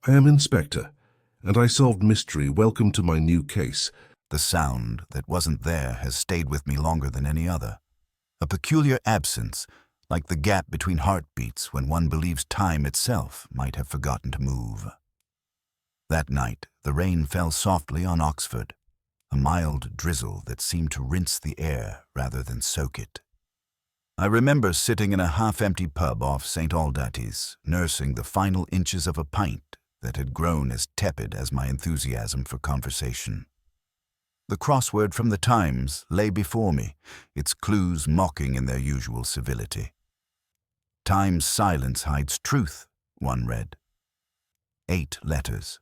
I am Inspector, and I solved mystery. Welcome to my new case. The sound that wasn't there has stayed with me longer than any other. A peculiar absence, like the gap between heartbeats when one believes time itself might have forgotten to move. That night, the rain fell softly on Oxford, a mild drizzle that seemed to rinse the air rather than soak it. I remember sitting in a half-empty pub off St. Aldate's, nursing the final inches of a pint that had grown as tepid as my enthusiasm for conversation. The crossword from the Times lay before me, its clues mocking in their usual civility. Time's silence hides truth, one read. 8 letters.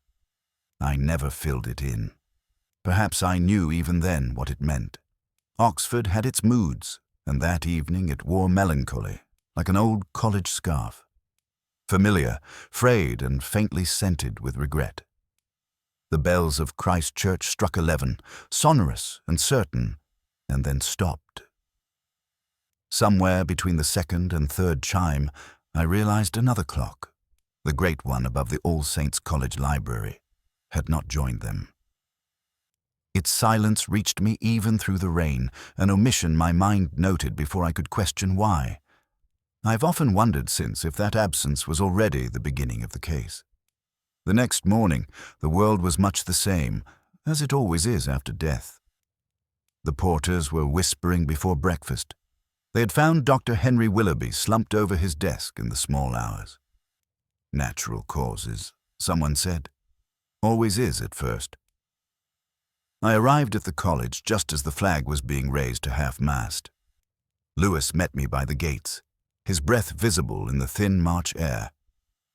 I never filled it in. Perhaps I knew even then what it meant. Oxford had its moods, and that evening it wore melancholy, like an old college scarf. Familiar, frayed and faintly scented with regret. The bells of Christ Church struck 11, sonorous and certain, and then stopped. Somewhere between the second and third chime, I realized another clock, the great one above the All Saints College library, had not joined them. Its silence reached me even through the rain, an omission my mind noted before I could question why. I've often wondered since if that absence was already the beginning of the case. The next morning, the world was much the same, as it always is after death. The porters were whispering before breakfast. They had found Dr. Henry Willoughby slumped over his desk in the small hours. Natural causes, someone said. Always is at first. I arrived at the college just as the flag was being raised to half-mast. Lewis met me by the gates, his breath visible in the thin March air.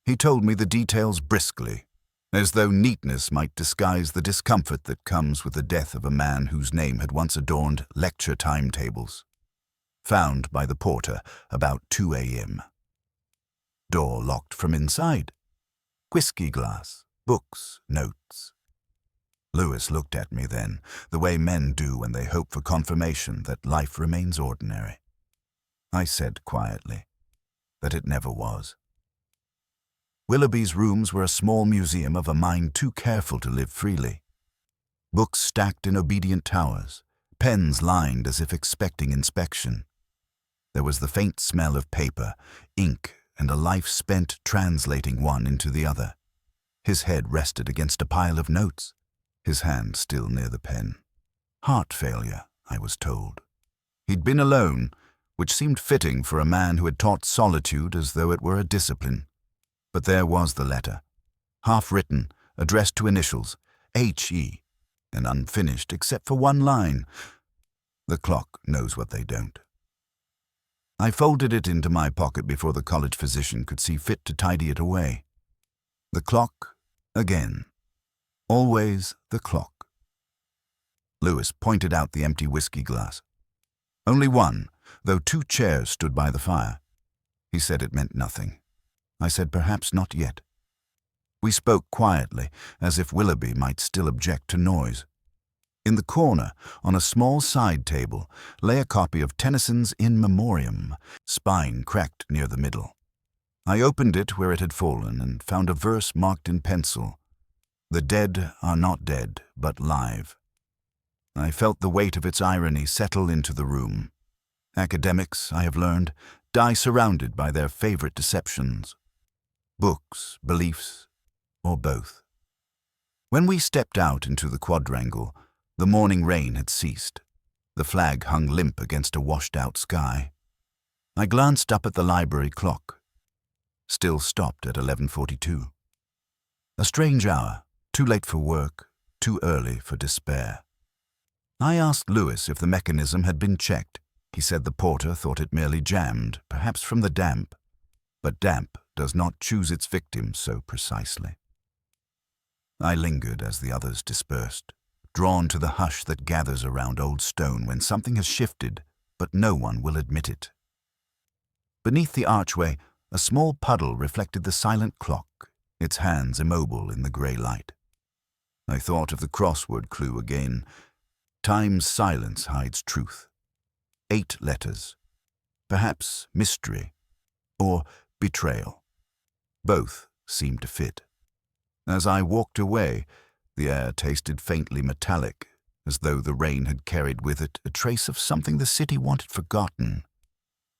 He told me the details briskly, as though neatness might disguise the discomfort that comes with the death of a man whose name had once adorned lecture timetables. Found by the porter about 2 a.m. Door locked from inside. Whiskey glass, books, notes. Lewis looked at me then, the way men do when they hope for confirmation that life remains ordinary. I said quietly that it never was. Willoughby's rooms were a small museum of a mind too careful to live freely. Books stacked in obedient towers, pens lined as if expecting inspection. There was the faint smell of paper, ink, and a life spent translating one into the other. His head rested against a pile of notes, his hand still near the pen. Heart failure, I was told. He'd been alone, which seemed fitting for a man who had taught solitude as though it were a discipline. But there was the letter, half-written, addressed to initials, H.E., and unfinished except for one line. The clock knows what they don't. I folded it into my pocket before the college physician could see fit to tidy it away. The clock, again. Always the clock. Lewis pointed out the empty whiskey glass. Only one, though 2 chairs stood by the fire. He said it meant nothing. I said perhaps not yet. We spoke quietly, as if Willoughby might still object to noise. In the corner, on a small side table, lay a copy of Tennyson's In Memoriam, spine cracked near the middle. I opened it where it had fallen and found a verse marked in pencil. The dead are not dead, but live. I felt the weight of its irony settle into the room. Academics, I have learned, die surrounded by their favorite deceptions. Books, beliefs, or both. When we stepped out into the quadrangle, the morning rain had ceased. The flag hung limp against a washed-out sky. I glanced up at the library clock. Still stopped at 11:42. A strange hour, too late for work, too early for despair. I asked Lewis if the mechanism had been checked. He said the porter thought it merely jammed, perhaps from the damp. But damp does not choose its victims so precisely. I lingered as the others dispersed, drawn to the hush that gathers around old stone when something has shifted, but no one will admit it. Beneath the archway, a small puddle reflected the silent clock, its hands immobile in the grey light. I thought of the crossword clue again. Time's silence hides truth. 8 letters. Perhaps mystery, or betrayal. Both seemed to fit. As I walked away, the air tasted faintly metallic, as though the rain had carried with it a trace of something the city wanted forgotten.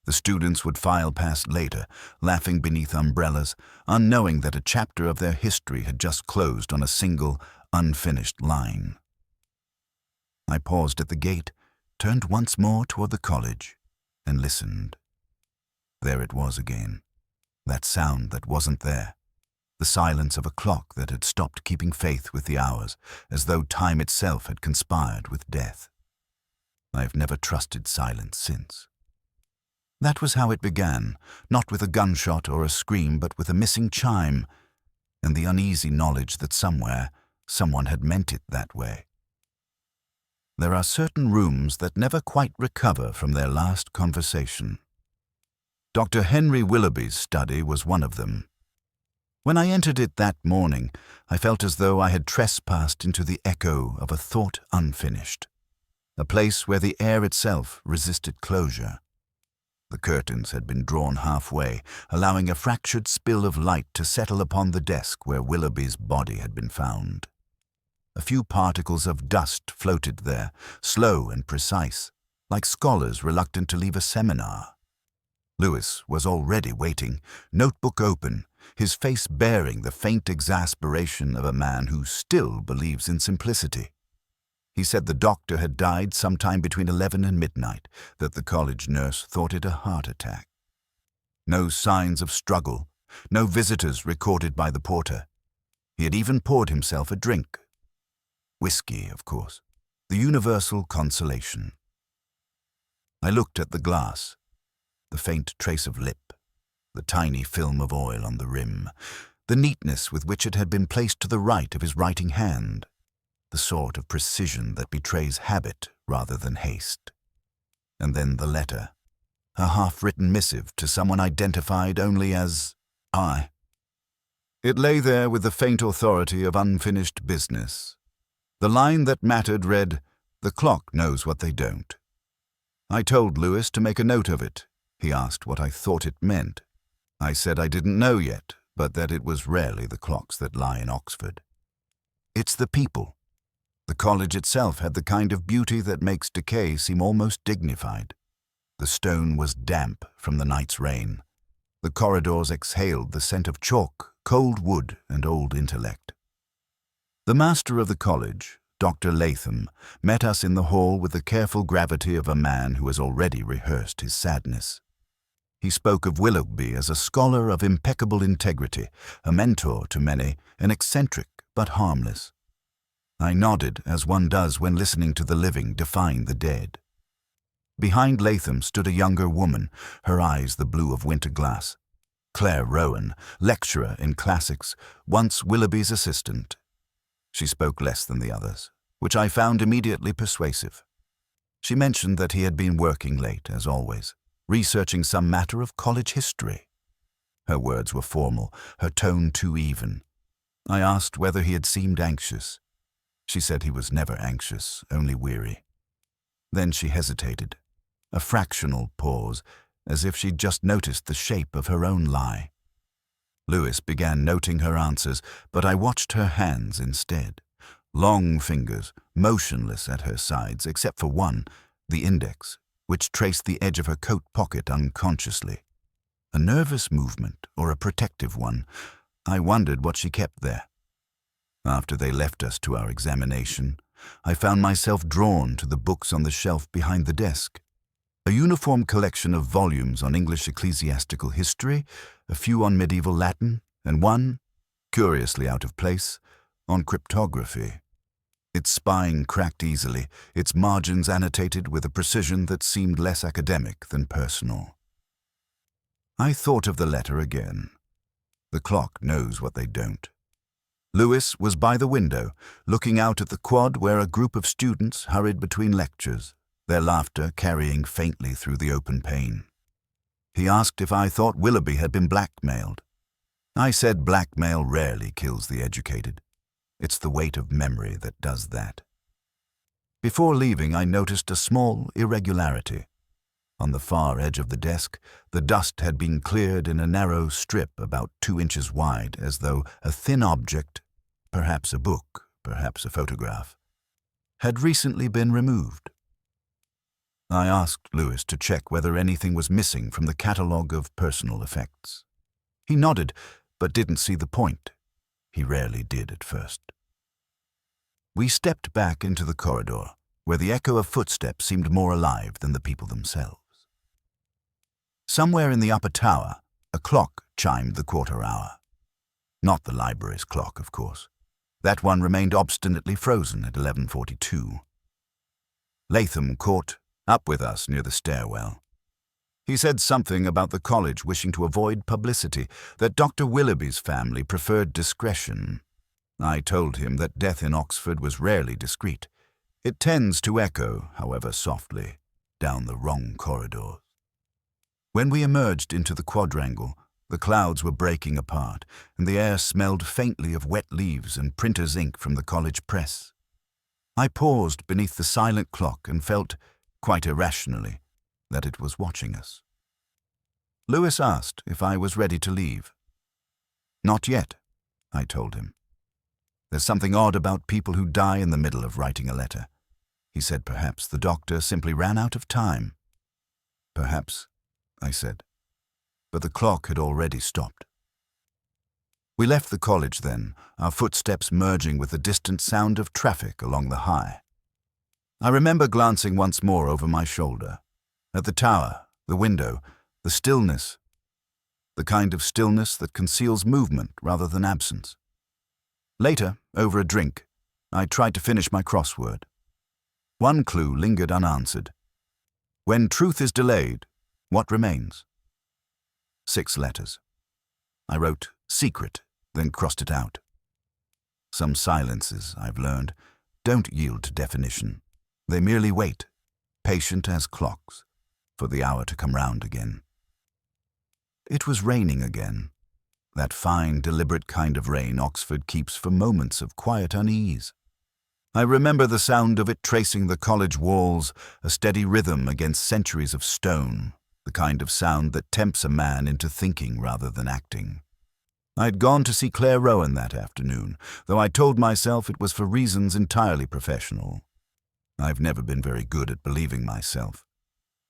The students would file past later, laughing beneath umbrellas, unknowing that a chapter of their history had just closed on a single, unfinished line. I paused at the gate, turned once more toward the college, and listened. There it was again, that sound that wasn't there, the silence of a clock that had stopped keeping faith with the hours, as though time itself had conspired with death. I have never trusted silence since. That was how it began, not with a gunshot or a scream, but with a missing chime, and the uneasy knowledge that somewhere, someone had meant it that way. There are certain rooms that never quite recover from their last conversation. Dr. Henry Willoughby's study was one of them. When I entered it that morning, I felt as though I had trespassed into the echo of a thought unfinished, a place where the air itself resisted closure. The curtains had been drawn halfway, allowing a fractured spill of light to settle upon the desk where Willoughby's body had been found. A few particles of dust floated there, slow and precise, like scholars reluctant to leave a seminar. Lewis was already waiting, notebook open, his face bearing the faint exasperation of a man who still believes in simplicity. He said the doctor had died sometime between 11 and midnight, that the college nurse thought it a heart attack. No signs of struggle, no visitors recorded by the porter. He had even poured himself a drink. Whiskey, of course, the universal consolation. I looked at the glass, the faint trace of lip, the tiny film of oil on the rim, the neatness with which it had been placed to the right of his writing hand, the sort of precision that betrays habit rather than haste. And then the letter, a half-written missive to someone identified only as I. It lay there with the faint authority of unfinished business. The line that mattered read, "The clock knows what they don't." I told Lewis to make a note of it. He asked what I thought it meant. I said I didn't know yet, but that it was rarely the clocks that lie in Oxford. It's the people. The college itself had the kind of beauty that makes decay seem almost dignified. The stone was damp from the night's rain. The corridors exhaled the scent of chalk, cold wood, and old intellect. The master of the college, Dr. Latham, met us in the hall with the careful gravity of a man who has already rehearsed his sadness. He spoke of Willoughby as a scholar of impeccable integrity, a mentor to many, an eccentric but harmless. I nodded, as one does when listening to the living define the dead. Behind Latham stood a younger woman, her eyes the blue of winter glass. Claire Rowan, lecturer in classics, once Willoughby's assistant. She spoke less than the others, which I found immediately persuasive. She mentioned that he had been working late, as always, researching some matter of college history. Her words were formal, her tone too even. I asked whether he had seemed anxious. She said he was never anxious, only weary. Then she hesitated, a fractional pause, as if she'd just noticed the shape of her own lie. Lewis began noting her answers, but I watched her hands instead. Long fingers, motionless at her sides, except for one, the index, which traced the edge of her coat pocket unconsciously. A nervous movement, or a protective one. I wondered what she kept there. After they left us to our examination, I found myself drawn to the books on the shelf behind the desk. A uniform collection of volumes on English ecclesiastical history, a few on medieval Latin, and one, curiously out of place, on cryptography. Its spine cracked easily, its margins annotated with a precision that seemed less academic than personal. I thought of the letter again. The clock knows what they don't. Lewis was by the window, looking out at the quad where a group of students hurried between lectures, their laughter carrying faintly through the open pane. He asked if I thought Willoughby had been blackmailed. I said blackmail rarely kills the educated. It's the weight of memory that does that. Before leaving, I noticed a small irregularity. On the far edge of the desk, the dust had been cleared in a narrow strip about 2 inches wide, as though a thin object, perhaps a book, perhaps a photograph, had recently been removed. I asked Lewis to check whether anything was missing from the catalogue of personal effects. He nodded, but didn't see the point. He rarely did at first. We stepped back into the corridor, where the echo of footsteps seemed more alive than the people themselves. Somewhere in the upper tower, a clock chimed the quarter hour. Not the library's clock, of course. That one remained obstinately frozen at 11:42. Latham caught up with us near the stairwell. He said something about the college wishing to avoid publicity, that Dr. Willoughby's family preferred discretion. I told him that death in Oxford was rarely discreet. It tends to echo, however softly, down the wrong corridors. When we emerged into the quadrangle, the clouds were breaking apart, and the air smelled faintly of wet leaves and printer's ink from the college press. I paused beneath the silent clock and felt, quite irrationally, that it was watching us. Lewis asked if I was ready to leave. Not yet, I told him. There's something odd about people who die in the middle of writing a letter. He said perhaps the doctor simply ran out of time. Perhaps, I said, but the clock had already stopped. We left the college then, our footsteps merging with the distant sound of traffic along the High. I remember glancing once more over my shoulder. At the tower, the window, the stillness, the kind of stillness that conceals movement rather than absence. Later, over a drink, I tried to finish my crossword. One clue lingered unanswered. When truth is delayed, what remains? 6 letters. I wrote secret, then crossed it out. Some silences, I've learned, don't yield to definition. They merely wait, patient as clocks, for the hour to come round again. It was raining again, that fine, deliberate kind of rain Oxford keeps for moments of quiet unease. I remember the sound of it tracing the college walls, a steady rhythm against centuries of stone, the kind of sound that tempts a man into thinking rather than acting. I'd gone to see Claire Rowan that afternoon, though I told myself it was for reasons entirely professional. I've never been very good at believing myself.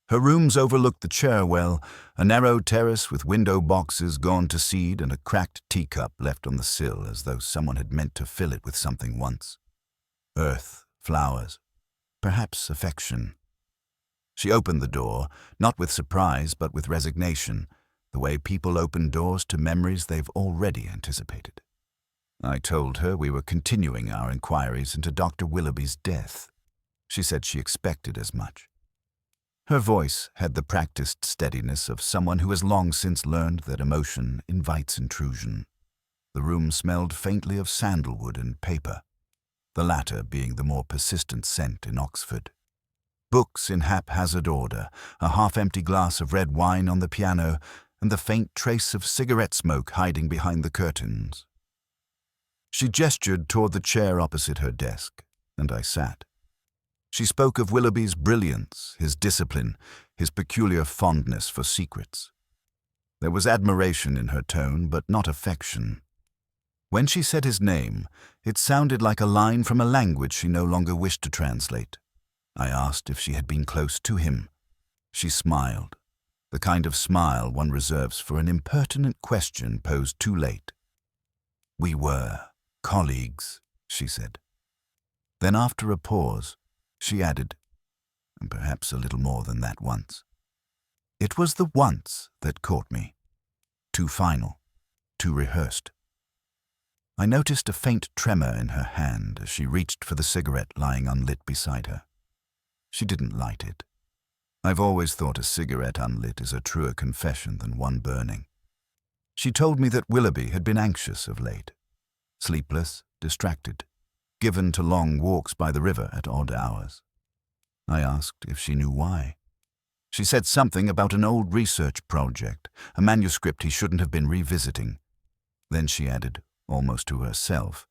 Her rooms overlooked the Cherwell, a narrow terrace with window boxes gone to seed and a cracked teacup left on the sill as though someone had meant to fill it with something once. Earth, flowers, perhaps affection. She opened the door, not with surprise but with resignation, the way people open doors to memories they've already anticipated. I told her we were continuing our inquiries into Dr. Willoughby's death. She said she expected as much. Her voice had the practiced steadiness of someone who has long since learned that emotion invites intrusion. The room smelled faintly of sandalwood and paper, the latter being the more persistent scent in Oxford. Books in haphazard order, a half-empty glass of red wine on the piano, and the faint trace of cigarette smoke hiding behind the curtains. She gestured toward the chair opposite her desk, and I sat. She spoke of Willoughby's brilliance, his discipline, his peculiar fondness for secrets. There was admiration in her tone, but not affection. When she said his name, it sounded like a line from a language she no longer wished to translate. I asked if she had been close to him. She smiled, the kind of smile one reserves for an impertinent question posed too late. We were colleagues, she said. Then after a pause, she added, and perhaps a little more than that once. It was the once that caught me. Too final, too rehearsed. I noticed a faint tremor in her hand as she reached for the cigarette lying unlit beside her. She didn't light it. I've always thought a cigarette unlit is a truer confession than one burning. She told me that Willoughby had been anxious of late, sleepless, distracted, given to long walks by the river at odd hours. I asked if she knew why. She said something about an old research project, a manuscript he shouldn't have been revisiting. Then she added, almost to herself,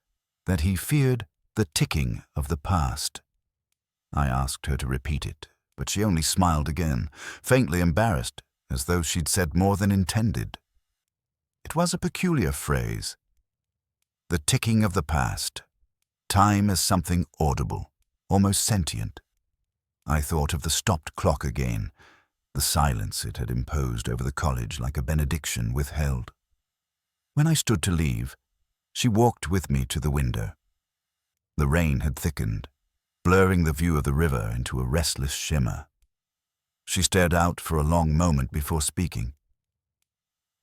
that he feared the ticking of the past. I asked her to repeat it, but she only smiled again, faintly embarrassed, as though she'd said more than intended. It was a peculiar phrase. The ticking of the past. Time as something audible, almost sentient. I thought of the stopped clock again, the silence it had imposed over the college like a benediction withheld. When I stood to leave, she walked with me to the window. The rain had thickened, blurring the view of the river into a restless shimmer. She stared out for a long moment before speaking.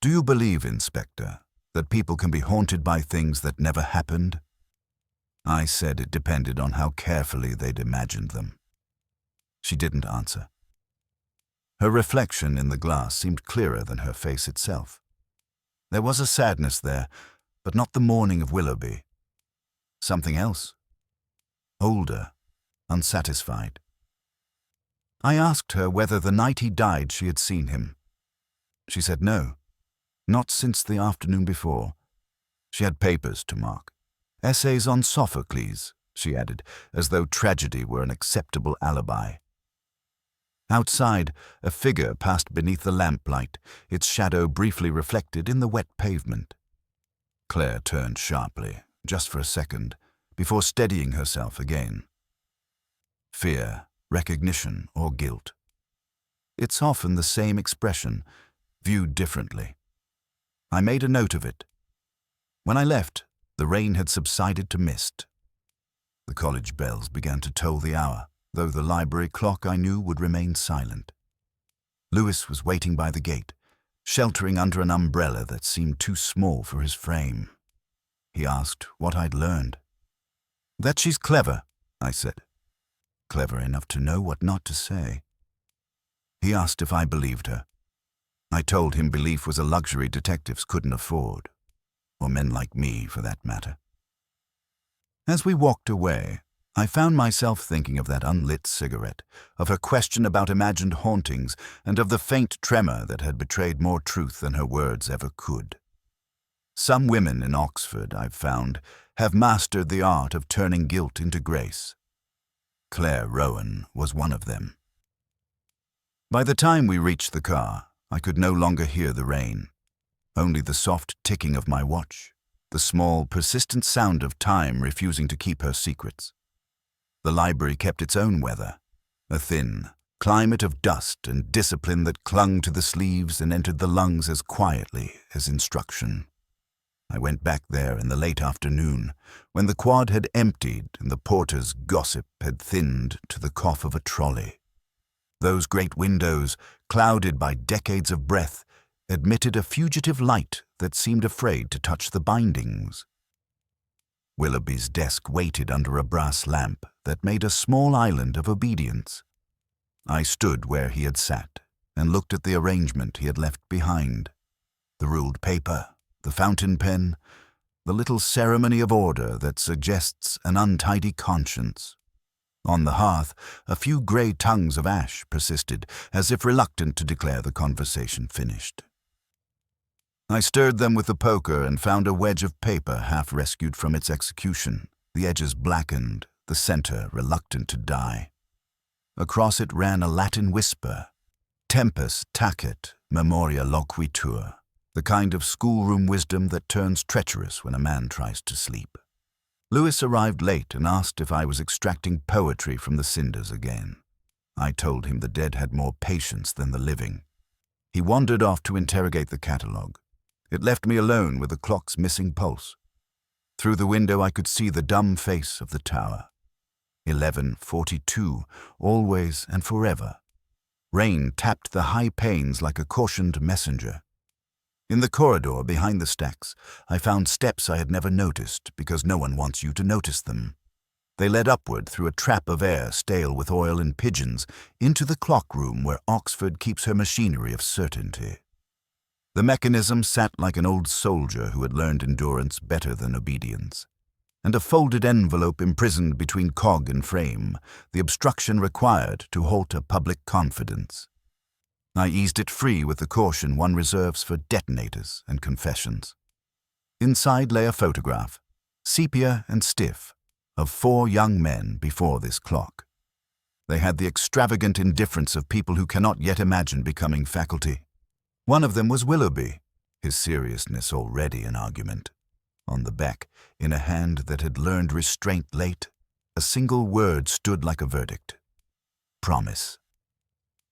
"Do you believe, Inspector, that people can be haunted by things that never happened?" I said it depended on how carefully they'd imagined them. She didn't answer. Her reflection in the glass seemed clearer than her face itself. There was a sadness there, but not the mourning of Willoughby. Something else. Older, unsatisfied. I asked her whether the night he died she had seen him. She said no, not since the afternoon before. She had papers to mark. Essays on Sophocles, she added, as though tragedy were an acceptable alibi. Outside, a figure passed beneath the lamplight, its shadow briefly reflected in the wet pavement. Claire turned sharply, just for a second, before steadying herself again. Fear, recognition, or guilt. It's often the same expression, viewed differently. I made a note of it. When I left, the rain had subsided to mist. The college bells began to toll the hour, though the library clock I knew would remain silent. Lewis was waiting by the gate, sheltering under an umbrella that seemed too small for his frame. He asked what I'd learned. "That she's clever," I said. Clever enough to know what not to say. He asked if I believed her. I told him belief was a luxury detectives couldn't afford, or men like me, for that matter. As we walked away, I found myself thinking of that unlit cigarette, of her question about imagined hauntings, and of the faint tremor that had betrayed more truth than her words ever could. Some women in Oxford, I've found, have mastered the art of turning guilt into grace. Claire Rowan was one of them. By the time we reached the car, I could no longer hear the rain, only the soft ticking of my watch, the small, persistent sound of time refusing to keep her secrets. The library kept its own weather, a thin climate of dust and discipline that clung to the sleeves and entered the lungs as quietly as instruction. I went back there in the late afternoon, when the quad had emptied and the porter's gossip had thinned to the cough of a trolley. Those great windows, clouded by decades of breath, admitted a fugitive light that seemed afraid to touch the bindings. Willoughby's desk waited under a brass lamp that made a small island of obedience. I stood where he had sat and looked at the arrangement he had left behind. The ruled paper, the fountain pen, the little ceremony of order that suggests an untidy conscience. On the hearth, a few grey tongues of ash persisted, as if reluctant to declare the conversation finished. I stirred them with the poker and found a wedge of paper half rescued from its execution, the edges blackened, the centre reluctant to die. Across it ran a Latin whisper, tempus tacet memoria loquitur, the kind of schoolroom wisdom that turns treacherous when a man tries to sleep. Lewis arrived late and asked if I was extracting poetry from the cinders again. I told him the dead had more patience than the living. He wandered off to interrogate the catalogue. It left me alone with the clock's missing pulse. Through the window I could see the dumb face of the tower. 11:42, always and forever. Rain tapped the high panes like a cautioned messenger. In the corridor behind the stacks, I found steps I had never noticed because no one wants you to notice them. They led upward through a trap of air stale with oil and pigeons into the clock room where Oxford keeps her machinery of certainty. The mechanism sat like an old soldier who had learned endurance better than obedience, and a folded envelope imprisoned between cog and frame, the obstruction required to halt a public confidence. I eased it free with the caution one reserves for detonators and confessions. Inside lay a photograph, sepia and stiff, of 4 young men before this clock. They had the extravagant indifference of people who cannot yet imagine becoming faculty. One of them was Willoughby, his seriousness already an argument. On the back, in a hand that had learned restraint late, a single word stood like a verdict. Promise.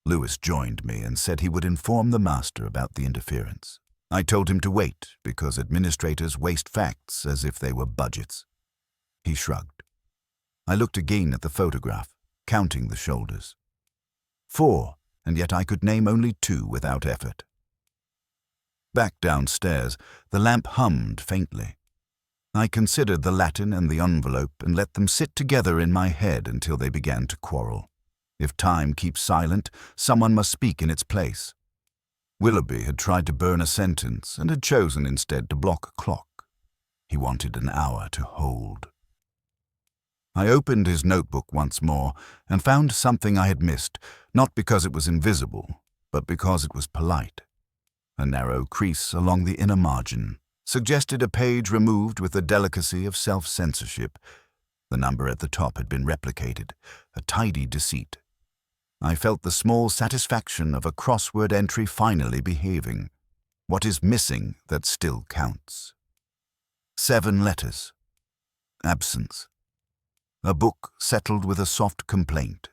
Lewis joined me and said he would inform the master about the interference. I told him to wait because administrators waste facts as if they were budgets. He shrugged. I looked again at the photograph, counting the shoulders. 4, and yet I could name only 2 without effort. Back downstairs, the lamp hummed faintly. I considered the Latin and the envelope and let them sit together in my head until they began to quarrel. If time keeps silent, someone must speak in its place. Willoughby had tried to burn a sentence and had chosen instead to block a clock. He wanted an hour to hold. I opened his notebook once more and found something I had missed, not because it was invisible, but because it was polite. A narrow crease along the inner margin suggested a page removed with the delicacy of self-censorship. The number at the top had been replicated, a tidy deceit. I felt the small satisfaction of a crossword entry finally behaving. What is missing that still counts? 7 letters. Absence. A book settled with a soft complaint.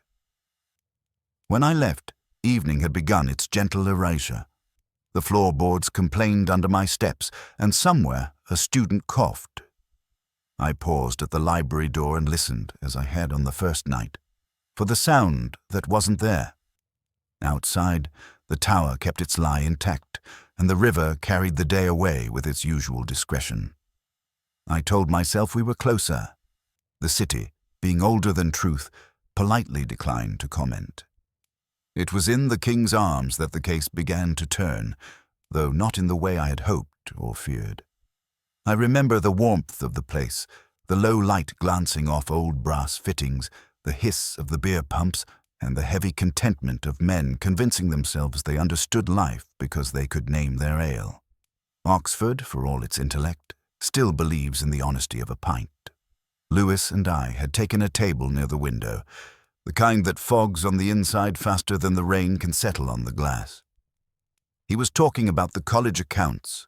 When I left, evening had begun its gentle erasure. The floorboards complained under my steps, and somewhere a student coughed. I paused at the library door and listened, as I had on the first night, for the sound that wasn't there. Outside, the tower kept its lie intact, and the river carried the day away with its usual discretion. I told myself we were closer. The city, being older than truth, politely declined to comment. It was in the King's Arms that the case began to turn, though not in the way I had hoped or feared. I remember the warmth of the place, the low light glancing off old brass fittings, the hiss of the beer pumps, and the heavy contentment of men convincing themselves they understood life because they could name their ale. Oxford, for all its intellect, still believes in the honesty of a pint. Lewis and I had taken a table near the window, the kind that fogs on the inside faster than the rain can settle on the glass. He was talking about the college accounts,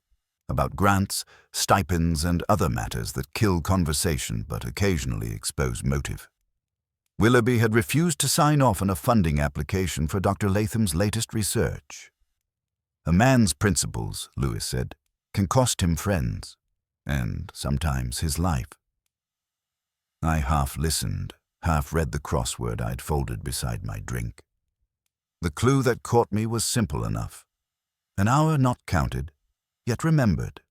about grants, stipends, and other matters that kill conversation but occasionally expose motive. Willoughby had refused to sign off on a funding application for Dr. Latham's latest research. A man's principles, Lewis said, can cost him friends, and sometimes his life. I half listened, half read the crossword I'd folded beside my drink. The clue that caught me was simple enough. An hour not counted, yet remembered.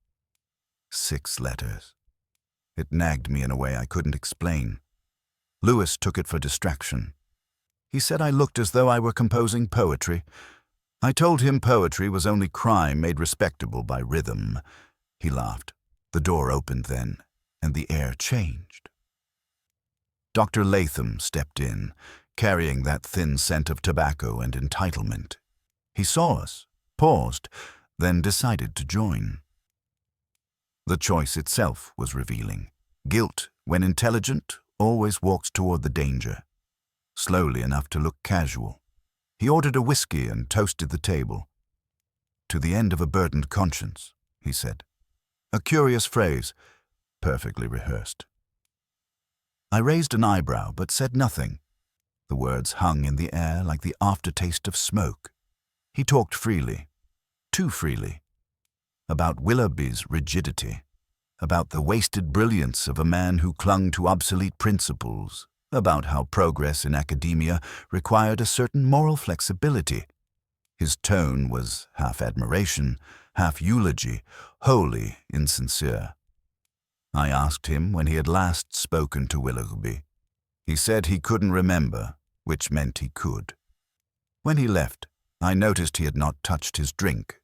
6 letters. It nagged me in a way I couldn't explain. Lewis took it for distraction. He said I looked as though I were composing poetry. I told him poetry was only crime made respectable by rhythm. He laughed. The door opened then, and the air changed. Dr. Latham stepped in, carrying that thin scent of tobacco and entitlement. He saw us, paused, then decided to join. The choice itself was revealing. Guilt, when intelligent, always walks toward the danger, slowly enough to look casual. He ordered a whiskey and toasted the table. To the end of a burdened conscience, he said. A curious phrase, perfectly rehearsed. I raised an eyebrow but said nothing. The words hung in the air like the aftertaste of smoke. He talked freely, too freely, about Willoughby's rigidity, about the wasted brilliance of a man who clung to obsolete principles, about how progress in academia required a certain moral flexibility. His tone was half admiration, half eulogy, wholly insincere. I asked him when he had last spoken to Willoughby. He said he couldn't remember, which meant he could. When he left, I noticed he had not touched his drink.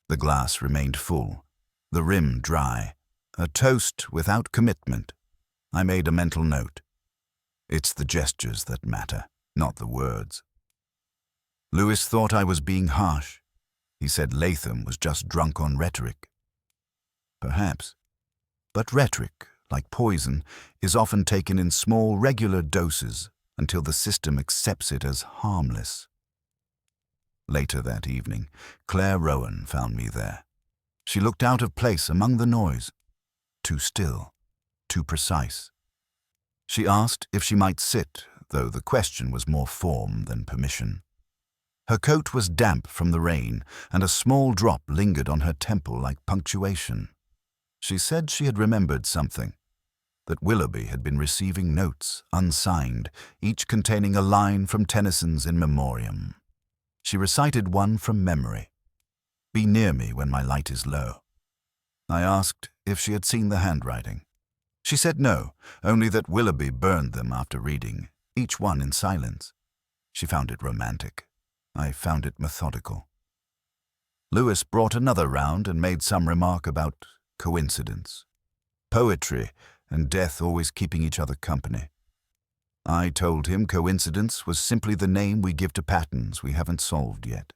The glass remained full, the rim dry, a toast without commitment. I made a mental note. It's the gestures that matter, not the words. Lewis thought I was being harsh. He said Latham was just drunk on rhetoric. Perhaps. But rhetoric, like poison, is often taken in small, regular doses until the system accepts it as harmless. Later that evening, Claire Rowan found me there. She looked out of place among the noise. too still, too precise. She asked if she might sit, though the question was more form than permission. Her coat was damp from the rain, and a small drop lingered on her temple like punctuation. She said she had remembered something, that Willoughby had been receiving notes, unsigned, each containing a line from Tennyson's In Memoriam. She recited one from memory. "Be near me when my light is low." I asked if she had seen the handwriting. She said no, only that Willoughby burned them after reading, each one in silence. She found it romantic. I found it methodical. Lewis brought another round and made some remark about coincidence, poetry, and death always keeping each other company. I told him coincidence was simply the name we give to patterns we haven't solved yet.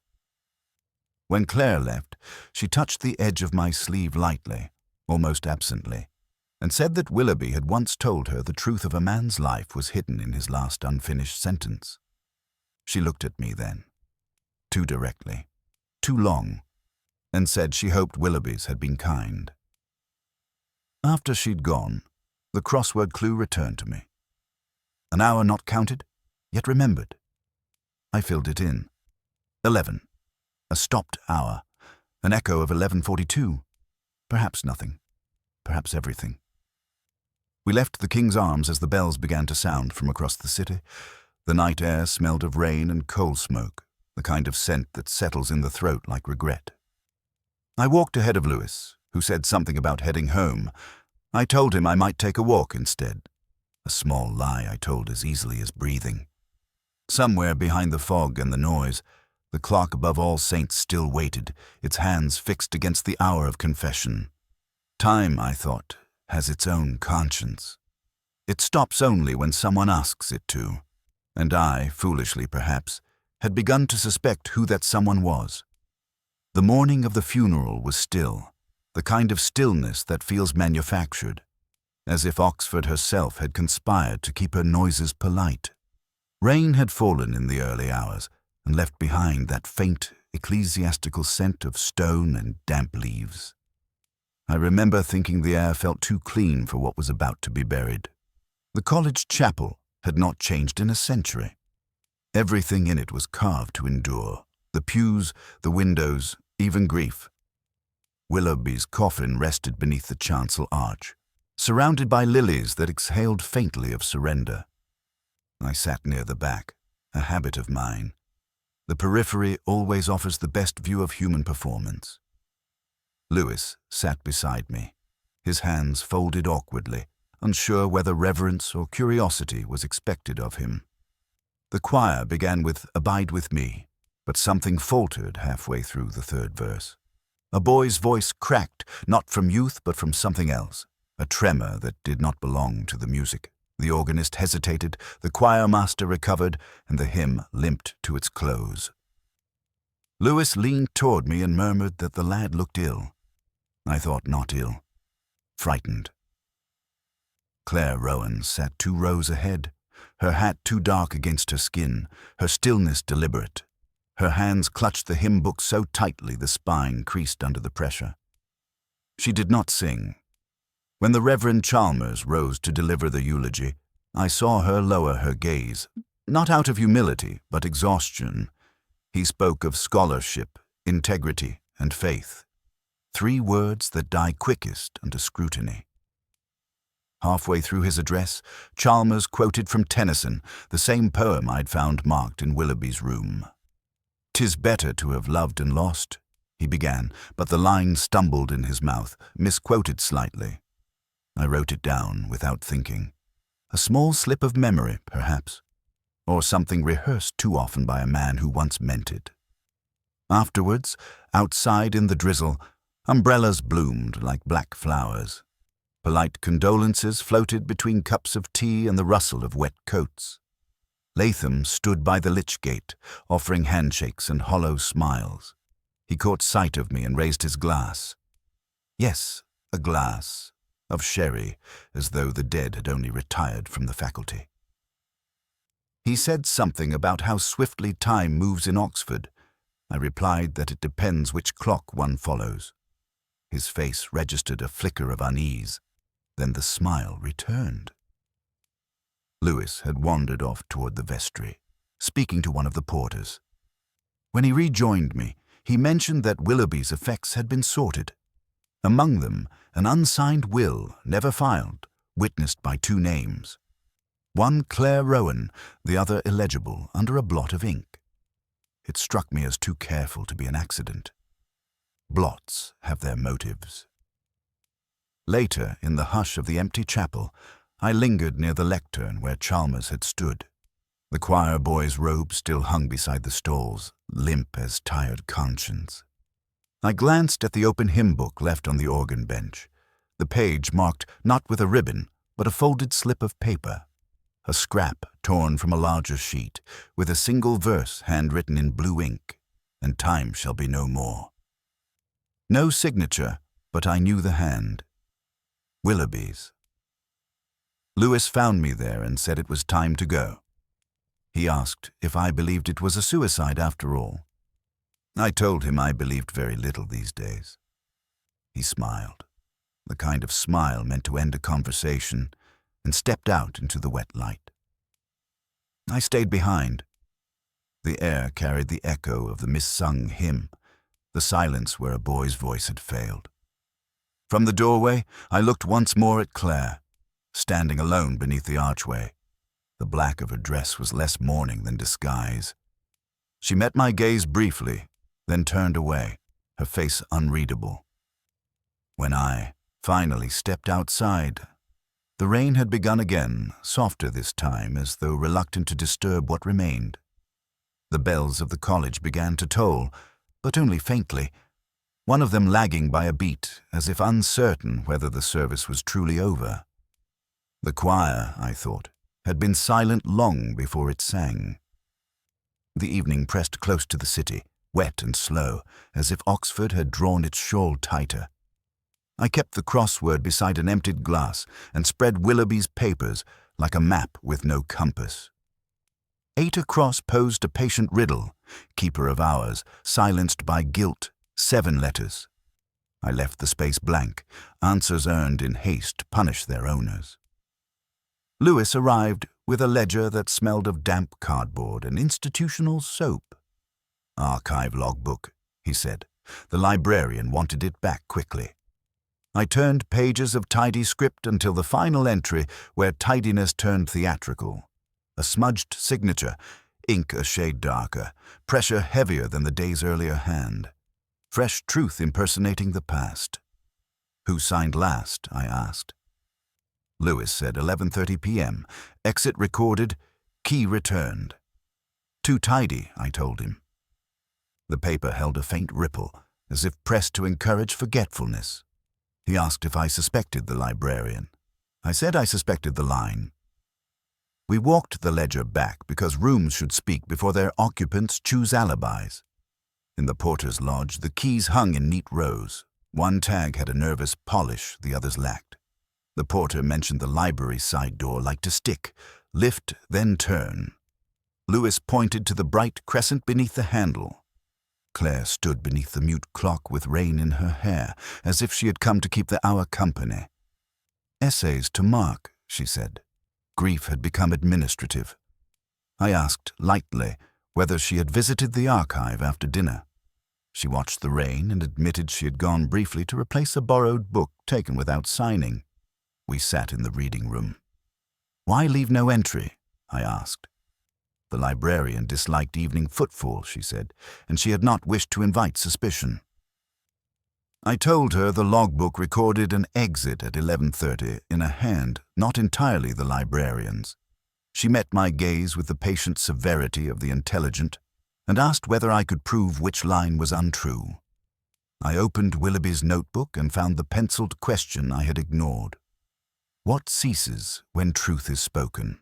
When Claire left, she touched the edge of my sleeve lightly, almost absently, and said that Willoughby had once told her the truth of a man's life was hidden in his last unfinished sentence. She looked at me then, too directly, too long, and said she hoped Willoughby's had been kind. After she'd gone, the crossword clue returned to me. An hour not counted, yet remembered. I filled it in. 11. A stopped hour. An echo of 11:42. Perhaps nothing. Perhaps everything. We left the King's Arms as the bells began to sound from across the city. The night air smelled of rain and coal smoke, the kind of scent that settles in the throat like regret. I walked ahead of Lewis, who said something about heading home. I told him I might take a walk instead. A small lie I told as easily as breathing. Somewhere behind the fog and the noise, the clock above All Saints still waited, its hands fixed against the hour of confession. Time, I thought, has its own conscience. It stops only when someone asks it to, and I, foolishly perhaps, had begun to suspect who that someone was. The morning of the funeral was still, the kind of stillness that feels manufactured, as if Oxford herself had conspired to keep her noises polite. Rain had fallen in the early hours and left behind that faint ecclesiastical scent of stone and damp leaves. I remember thinking the air felt too clean for what was about to be buried. The college chapel had not changed in a century. Everything in it was carved to endure, the pews, the windows, even grief. Willoughby's coffin rested beneath the chancel arch, surrounded by lilies that exhaled faintly of surrender. I sat near the back, a habit of mine. The periphery always offers the best view of human performance. Lewis sat beside me, his hands folded awkwardly, unsure whether reverence or curiosity was expected of him. The choir began with "Abide with me," but something faltered halfway through the third verse. A boy's voice cracked, not from youth but from something else, a tremor that did not belong to the music. The organist hesitated, the choir master recovered, and the hymn limped to its close. Lewis leaned toward me and murmured that the lad looked ill. I thought not ill, frightened. Claire Rowan sat 2 rows ahead, her hat too dark against her skin, her stillness deliberate. Her hands clutched the hymn book so tightly the spine creased under the pressure. She did not sing. When the Reverend Chalmers rose to deliver the eulogy, I saw her lower her gaze, not out of humility, but exhaustion. He spoke of scholarship, integrity, and faith, 3 words that die quickest under scrutiny. Halfway through his address, Chalmers quoted from Tennyson, the same poem I'd found marked in Willoughby's room. "'Tis better to have loved and lost," he began, but the line stumbled in his mouth, misquoted slightly. I wrote it down without thinking. A small slip of memory, perhaps, or something rehearsed too often by a man who once meant it. Afterwards, outside in the drizzle, umbrellas bloomed like black flowers. Polite condolences floated between cups of tea and the rustle of wet coats. Latham stood by the lich gate, offering handshakes and hollow smiles. He caught sight of me and raised his glass. Yes, a glass of sherry, as though the dead had only retired from the faculty. He said something about how swiftly time moves in Oxford. I replied that it depends which clock one follows. His face registered a flicker of unease. Then the smile returned. Lewis had wandered off toward the vestry, speaking to one of the porters. When he rejoined me, he mentioned that Willoughby's effects had been sorted. Among them, an unsigned will, never filed, witnessed by 2 names. One Claire Rowan, the other illegible, under a blot of ink. It struck me as too careful to be an accident. Blots have their motives. Later, in the hush of the empty chapel, I lingered near the lectern where Chalmers had stood. The choir boy's robe still hung beside the stalls, limp as tired conscience. I glanced at the open hymn book left on the organ bench, the page marked not with a ribbon, but a folded slip of paper, a scrap torn from a larger sheet, with a single verse handwritten in blue ink, "And time shall be no more." No signature, but I knew the hand. Willoughby's. Lewis found me there and said it was time to go. He asked if I believed it was a suicide after all. I told him I believed very little these days. He smiled, the kind of smile meant to end a conversation, and stepped out into the wet light. I stayed behind. The air carried the echo of the missung hymn, the silence where a boy's voice had failed. From the doorway, I looked once more at Claire, standing alone beneath the archway. The black of her dress was less mourning than disguise. She met my gaze briefly, then turned away, her face unreadable. When I finally stepped outside, the rain had begun again, softer this time, as though reluctant to disturb what remained. The bells of the college began to toll, but only faintly, one of them lagging by a beat, as if uncertain whether the service was truly over. The choir, I thought, had been silent long before it sang. The evening pressed close to the city, wet and slow, as if Oxford had drawn its shawl tighter. I kept the crossword beside an emptied glass and spread Willoughby's papers like a map with no compass. 8 across posed a patient riddle, keeper of hours, silenced by guilt, 7 letters. I left the space blank. Answers earned in haste punish their owners. Lewis arrived with a ledger that smelled of damp cardboard and institutional soap. "Archive logbook," he said. The librarian wanted it back quickly. I turned pages of tidy script until the final entry where tidiness turned theatrical. A smudged signature, ink a shade darker, pressure heavier than the day's earlier hand. Fresh truth impersonating the past. "Who signed last?" I asked. Lewis said 11:30 p.m. Exit recorded, key returned. "Too tidy," I told him. The paper held a faint ripple, as if pressed to encourage forgetfulness. He asked if I suspected the librarian. I said I suspected the line. We walked the ledger back because rooms should speak before their occupants choose alibis. In the porter's lodge, the keys hung in neat rows. One tag had a nervous polish the others lacked. The porter mentioned the library side door like to stick, lift, then turn. Lewis pointed to the bright crescent beneath the handle. Claire stood beneath the mute clock with rain in her hair, as if she had come to keep the hour company. "Essays to mark," she said. Grief had become administrative. I asked lightly whether she had visited the archive after dinner. She watched the rain and admitted she had gone briefly to replace a borrowed book taken without signing. We sat in the reading room. "Why leave no entry?" I asked. The librarian disliked evening footfall, she said, and she had not wished to invite suspicion. I told her the logbook recorded an exit at 11:30 in a hand not entirely the librarian's. She met my gaze with the patient severity of the intelligent and asked whether I could prove which line was untrue. I opened Willoughby's notebook and found the penciled question I had ignored. What ceases when truth is spoken?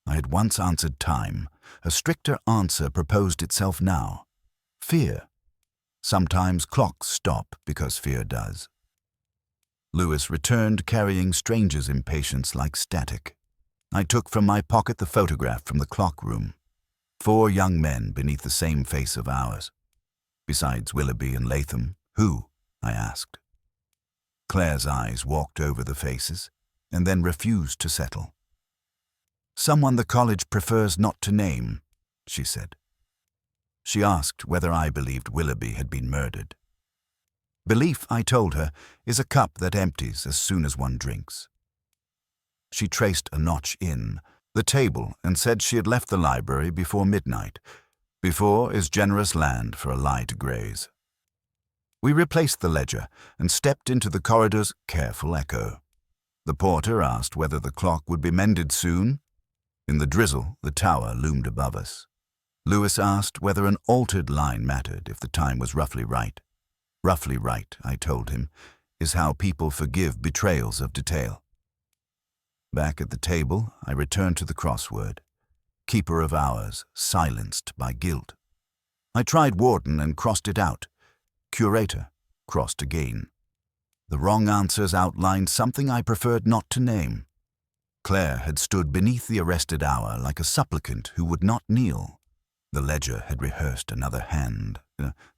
I had once answered time. A stricter answer proposed itself now. Fear. Sometimes clocks stop because fear does. Lewis returned carrying strangers' impatience like static. I took from my pocket the photograph from the clock room. 4 young men beneath the same face of ours. Besides Willoughby and Latham, who? I asked. Claire's eyes walked over the faces, and then refused to settle. "Someone the college prefers not to name," she said. She asked whether I believed Willoughby had been murdered. Belief, I told her, is a cup that empties as soon as one drinks. She traced a notch in the table and said she had left the library before midnight. Before is generous land for a lie to graze. We replaced the ledger and stepped into the corridor's careful echo. The porter asked whether the clock would be mended soon. In the drizzle, the tower loomed above us. Lewis asked whether an altered line mattered if the time was roughly right. Roughly right, I told him, is how people forgive betrayals of detail. Back at the table, I returned to the crossword. Keeper of hours, silenced by guilt. I tried warden and crossed it out. Curator, crossed again. The wrong answers outlined something I preferred not to name. Claire had stood beneath the arrested hour like a supplicant who would not kneel. The ledger had rehearsed another hand.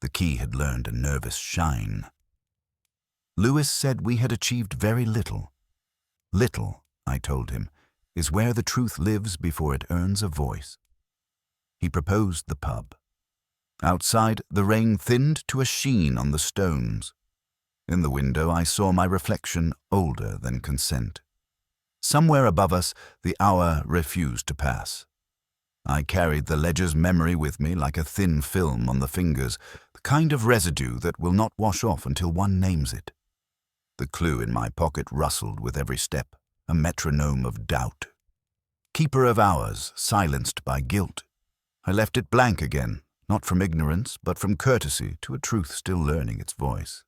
The key had learned a nervous shine. Lewis said we had achieved very little. Little, I told him, is where the truth lives before it earns a voice. He proposed the pub. Outside, the rain thinned to a sheen on the stones. In the window, I saw my reflection older than consent. Somewhere above us, the hour refused to pass. I carried the ledger's memory with me like a thin film on the fingers, the kind of residue that will not wash off until one names it. The clue in my pocket rustled with every step, a metronome of doubt. Keeper of hours, silenced by guilt. I left it blank again, not from ignorance, but from courtesy to a truth still learning its voice.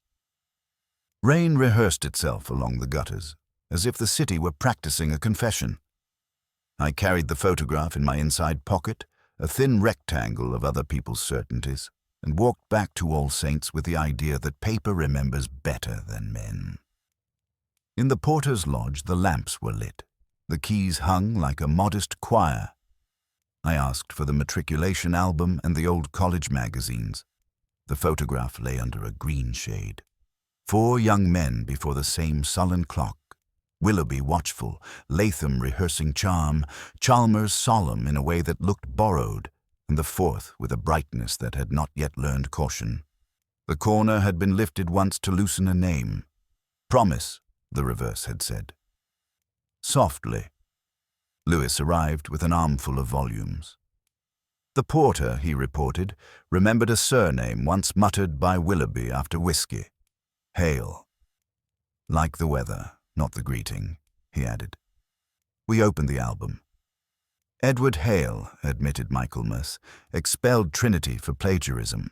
Rain rehearsed itself along the gutters, as if the city were practicing a confession. I carried the photograph in my inside pocket, a thin rectangle of other people's certainties, and walked back to All Saints with the idea that paper remembers better than men. In the porter's lodge, the lamps were lit. The keys hung like a modest choir. I asked for the matriculation album and the old college magazines. The photograph lay under a green shade. 4 young men before the same sullen clock. Willoughby watchful, Latham rehearsing charm, Chalmers solemn in a way that looked borrowed, and the 4th with a brightness that had not yet learned caution. The corner had been lifted once to loosen a name. Promise, the reverse had said. Softly. Lewis arrived with an armful of volumes. The porter, he reported, remembered a surname once muttered by Willoughby after whiskey. Hale. Like the weather, not the greeting, he added. We opened the album. Edward Hale, admitted Michaelmas, expelled Trinity for plagiarism.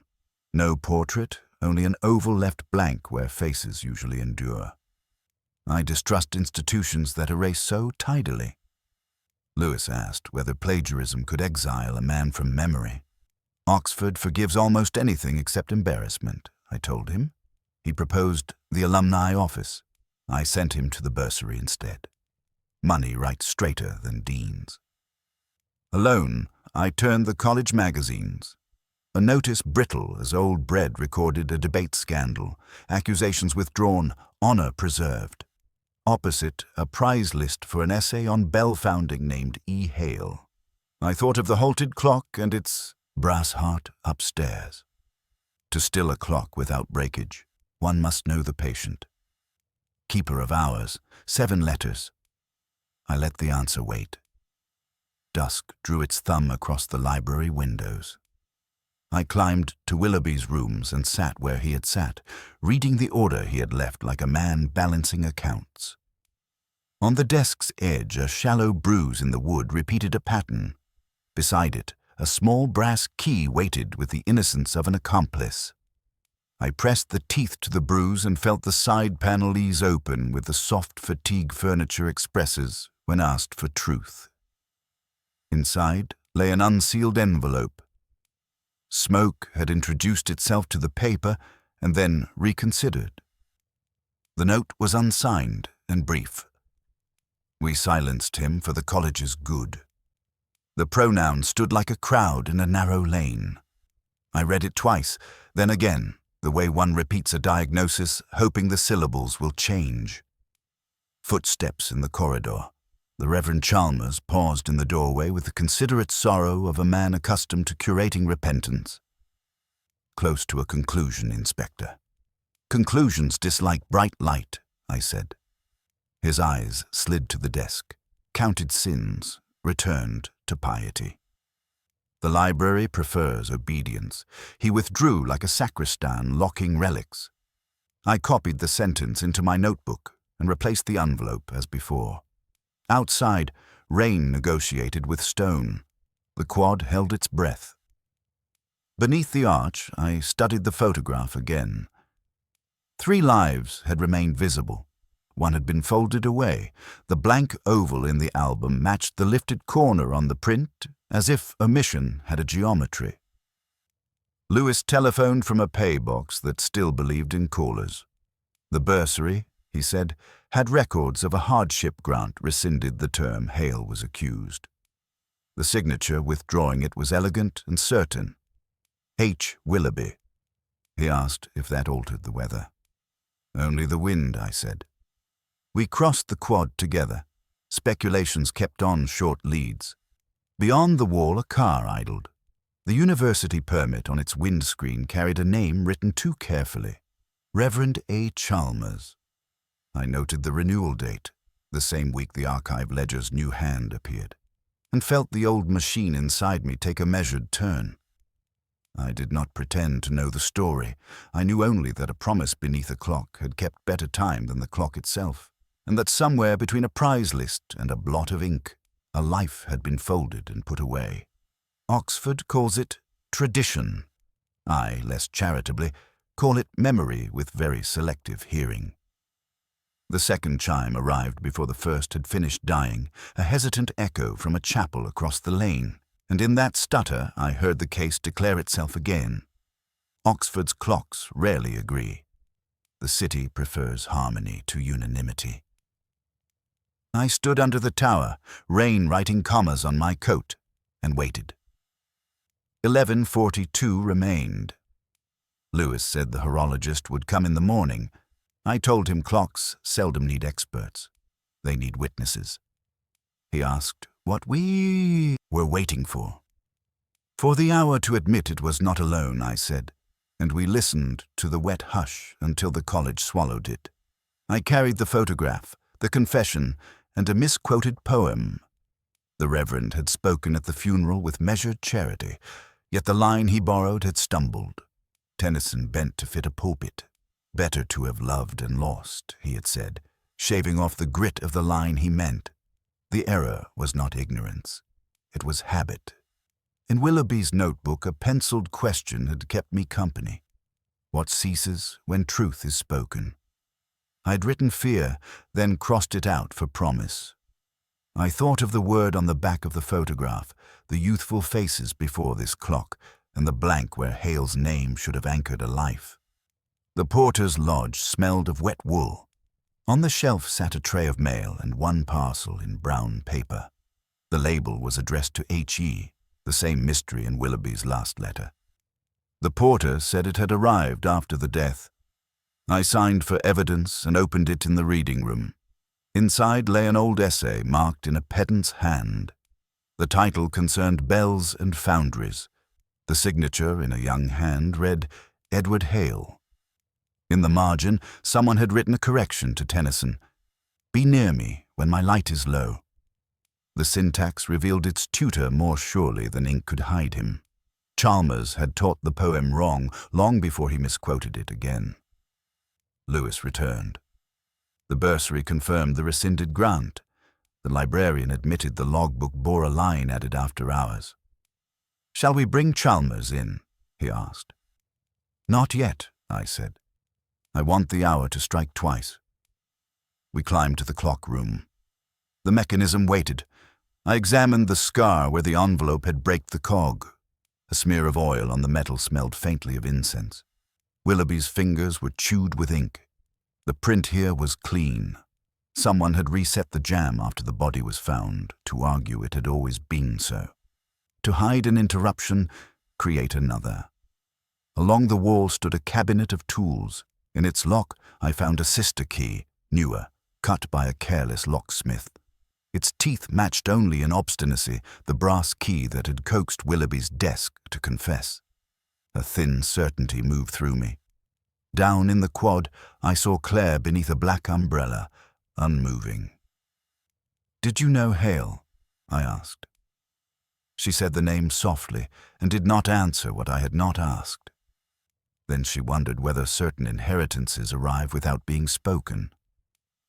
No portrait, only an oval left blank where faces usually endure. I distrust institutions that erase so tidily. Lewis asked whether plagiarism could exile a man from memory. Oxford forgives almost anything except embarrassment, I told him. He proposed the alumni office. I sent him to the bursary instead. Money writes straighter than deans. Alone, I turned the college magazines. A notice brittle as old bread recorded a debate scandal, accusations withdrawn, honor preserved. Opposite, a prize list for an essay on bell founding named E. Hale. I thought of the halted clock and its brass heart upstairs. To still a clock without breakage, one must know the patient. Keeper of hours, 7 letters. I let the answer wait. Dusk drew its thumb across the library windows. I climbed to Willoughby's rooms and sat where he had sat, reading the order he had left like a man balancing accounts. On the desk's edge, a shallow bruise in the wood repeated a pattern. Beside it, a small brass key waited with the innocence of an accomplice. I pressed the teeth to the bruise and felt the side panel ease open with the soft fatigue furniture expresses when asked for truth. Inside lay an unsealed envelope. Smoke had introduced itself to the paper and then reconsidered. The note was unsigned and brief. We silenced him for the college's good. The pronoun stood like a crowd in a narrow lane. I read it twice, then again, the way one repeats a diagnosis, hoping the syllables will change. Footsteps in the corridor. The Reverend Chalmers paused in the doorway with the considerate sorrow of a man accustomed to curating repentance. Close to a conclusion, Inspector. Conclusions dislike bright light, I said. His eyes slid to the desk, counted sins, returned to piety. The library prefers obedience. He withdrew like a sacristan locking relics. I copied the sentence into my notebook and replaced the envelope as before. Outside, rain negotiated with stone. The quad held its breath. Beneath the arch, I studied the photograph again. 3 lives had remained visible. One had been folded away. The blank oval in the album matched the lifted corner on the print, as if omission had a geometry. Lewis telephoned from a pay box that still believed in callers. The bursary, he said, had records of a hardship grant rescinded the term Hale was accused. The signature withdrawing it was elegant and certain. H. Willoughby. He asked if that altered the weather. Only the wind, I said. We crossed the quad together. Speculations kept on short leads. Beyond the wall a car idled. The university permit on its windscreen carried a name written too carefully. Reverend A. Chalmers. I noted the renewal date, the same week the archive ledger's new hand appeared, and felt the old machine inside me take a measured turn. I did not pretend to know the story. I knew only that a promise beneath a clock had kept better time than the clock itself, and that somewhere between a prize list and a blot of ink, a life had been folded and put away. Oxford calls it tradition. I, less charitably, call it memory with very selective hearing. The second chime arrived before the first had finished dying, a hesitant echo from a chapel across the lane, and in that stutter I heard the case declare itself again. Oxford's clocks rarely agree. The city prefers harmony to unanimity. I stood under the tower, rain writing commas on my coat, and waited. 11:42 remained. Lewis said the horologist would come in the morning. I told him clocks seldom need experts. They need witnesses. He asked what we were waiting for. For the hour to admit it was not alone, I said, and we listened to the wet hush until the college swallowed it. I carried the photograph, the confession, and a misquoted poem. The Reverend had spoken at the funeral with measured charity, yet the line he borrowed had stumbled. Tennyson bent to fit a pulpit. Better to have loved and lost, he had said, shaving off the grit of the line he meant. The error was not ignorance. It was habit. In Willoughby's notebook, a penciled question had kept me company. What ceases when truth is spoken? I'd written fear, then crossed it out for promise. I thought of the word on the back of the photograph, the youthful faces before this clock, and the blank where Hale's name should have anchored a life. The porter's lodge smelled of wet wool. On the shelf sat a tray of mail and one parcel in brown paper. The label was addressed to H.E., the same mystery in Willoughby's last letter. The porter said it had arrived after the death. I signed for evidence and opened it in the reading room. Inside lay an old essay marked in a pedant's hand. The title concerned bells and foundries. The signature in a young hand read, Edward Hale. In the margin, someone had written a correction to Tennyson. Be near me when my light is low. The syntax revealed its tutor more surely than ink could hide him. Chalmers had taught the poem wrong long before he misquoted it again. Lewis returned. The bursary confirmed the rescinded grant. The librarian admitted the logbook bore a line added after hours. Shall we bring Chalmers in? He asked. Not yet, I said. I want the hour to strike twice. We climbed to the clock room. The mechanism waited. I examined the scar where the envelope had braked the cog. A smear of oil on the metal smelled faintly of incense. Willoughby's fingers were chewed with ink. The print here was clean. Someone had reset the jam after the body was found, to argue it had always been so. To hide an interruption, create another. Along the wall stood a cabinet of tools. In its lock I found a sister key, newer, cut by a careless locksmith. Its teeth matched only in obstinacy the brass key that had coaxed Willoughby's desk to confess. A thin certainty moved through me. Down in the quad, I saw Claire beneath a black umbrella, unmoving. "Did you know Hale?" I asked. She said the name softly and did not answer what I had not asked. Then she wondered whether certain inheritances arrive without being spoken.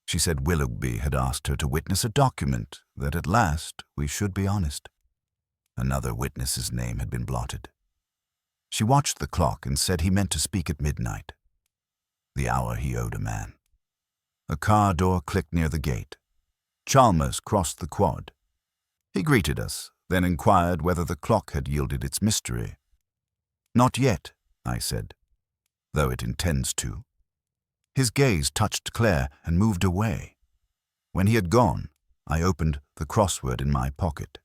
She said Willoughby had asked her to witness a document that at last we should be honest. Another witness's name had been blotted. She watched the clock and said he meant to speak at midnight, the hour he owed a man. A car door clicked near the gate. Chalmers crossed the quad. He greeted us, then inquired whether the clock had yielded its mystery. "Not yet," I said, "though it intends to." His gaze touched Claire and moved away. When he had gone, I opened the crossword in my pocket.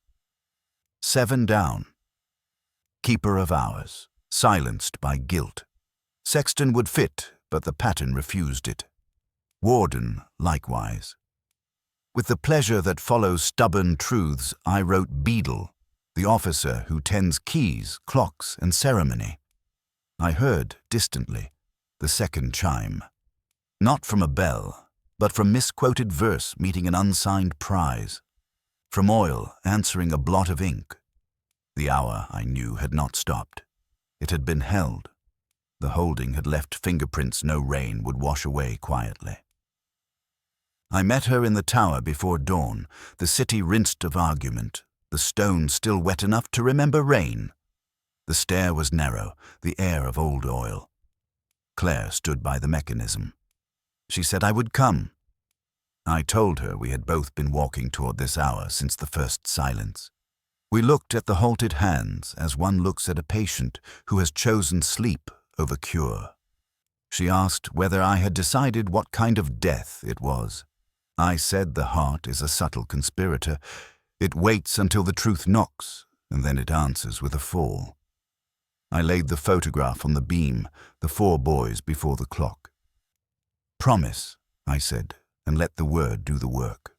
7 down. Keeper of hours, silenced by guilt. Sexton would fit, but the pattern refused it. Warden, likewise. With the pleasure that follows stubborn truths, I wrote Beadle, the officer who tends keys, clocks, and ceremony. I heard, distantly, the second chime. Not from a bell, but from misquoted verse meeting an unsigned prize. From oil answering a blot of ink. The hour, I knew, had not stopped. It had been held. The holding had left fingerprints no rain would wash away quietly. I met her in the tower before dawn, the city rinsed of argument, the stone still wet enough to remember rain. The stair was narrow, the air of old oil. Claire stood by the mechanism. She said I would come. I told her we had both been walking toward this hour since the first silence. We looked at the halted hands as one looks at a patient who has chosen sleep over cure. She asked whether I had decided what kind of death it was. I said the heart is a subtle conspirator. It waits until the truth knocks, and then it answers with a fall. I laid the photograph on the beam, the 4 boys before the clock. "Promise," I said, and let the word do the work.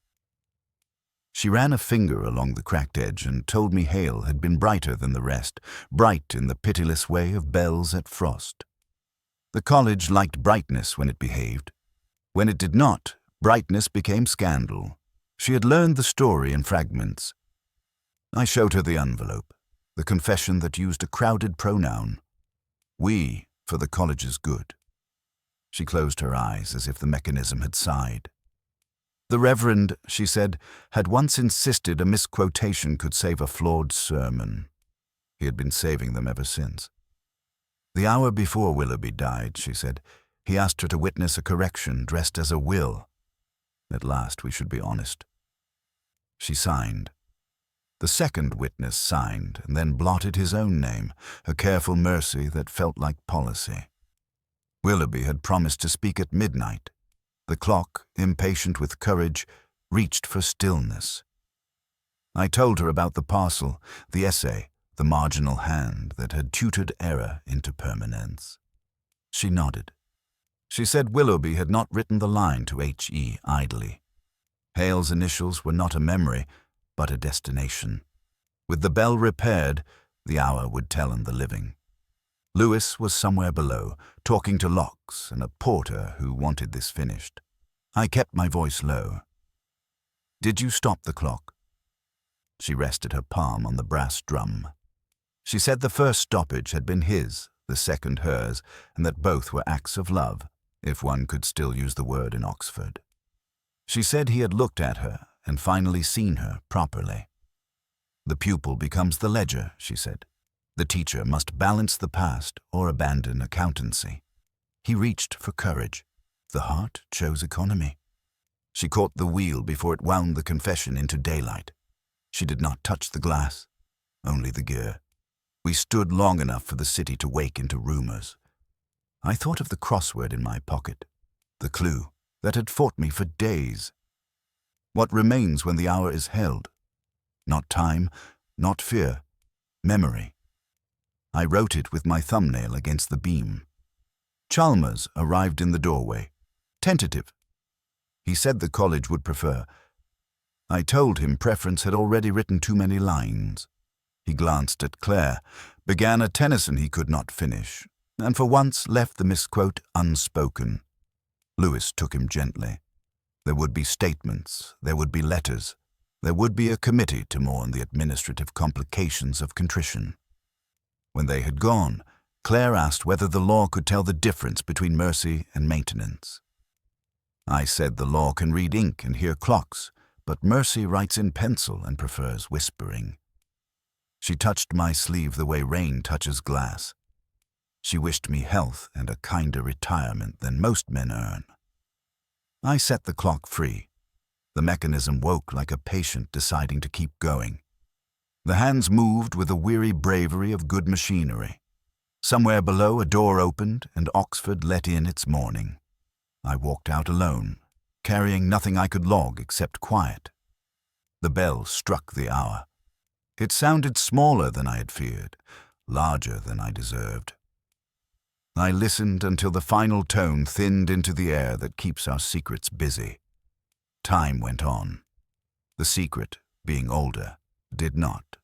She ran a finger along the cracked edge and told me Hale had been brighter than the rest, bright in the pitiless way of bells at frost. The college liked brightness when it behaved. When it did not, brightness became scandal. She had learned the story in fragments. I showed her the envelope, the confession that used a crowded pronoun. We, for the college's good. She closed her eyes as if the mechanism had sighed. The Reverend, she said, had once insisted a misquotation could save a flawed sermon. He had been saving them ever since. The hour before Willoughby died, she said, he asked her to witness a correction dressed as a will. At last we should be honest. She signed. The second witness signed and then blotted his own name, a careful mercy that felt like policy. Willoughby had promised to speak at midnight. The clock, impatient with courage, reached for stillness. I told her about the parcel, the essay, the marginal hand that had tutored error into permanence. She nodded. She said Willoughby had not written the line to H.E. idly. Hale's initials were not a memory, but a destination. With the bell repaired, the hour would tell on the living. Lewis was somewhere below, talking to Locks and a porter who wanted this finished. I kept my voice low. "Did you stop the clock?" She rested her palm on the brass drum. She said the first stoppage had been his, the second hers, and that both were acts of love, if one could still use the word in Oxford. She said he had looked at her and finally seen her properly. The pupil becomes the ledger, she said. The teacher must balance the past or abandon accountancy. He reached for courage. The heart chose economy. She caught the wheel before it wound the confession into daylight. She did not touch the glass, only the gear. We stood long enough for the city to wake into rumors. I thought of the crossword in my pocket, the clue that had fought me for days. What remains when the hour is held? Not time, not fear, memory. I wrote it with my thumbnail against the beam. Chalmers arrived in the doorway. Tentative. He said the college would prefer. I told him Preference had already written too many lines. He glanced at Claire, began a Tennyson he could not finish, and for once left the misquote unspoken. Lewis took him gently. There would be statements, there would be letters, there would be a committee to mourn the administrative complications of contrition. When they had gone, Claire asked whether the law could tell the difference between mercy and maintenance. I said the law can read ink and hear clocks, but mercy writes in pencil and prefers whispering. She touched my sleeve the way rain touches glass. She wished me health and a kinder retirement than most men earn. I set the clock free. The mechanism woke like a patient deciding to keep going. The hands moved with the weary bravery of good machinery. Somewhere below a door opened and Oxford let in its morning. I walked out alone, carrying nothing I could log except quiet. The bell struck the hour. It sounded smaller than I had feared, larger than I deserved. I listened until the final tone thinned into the air that keeps our secrets busy. Time went on. The secret, being older, did not.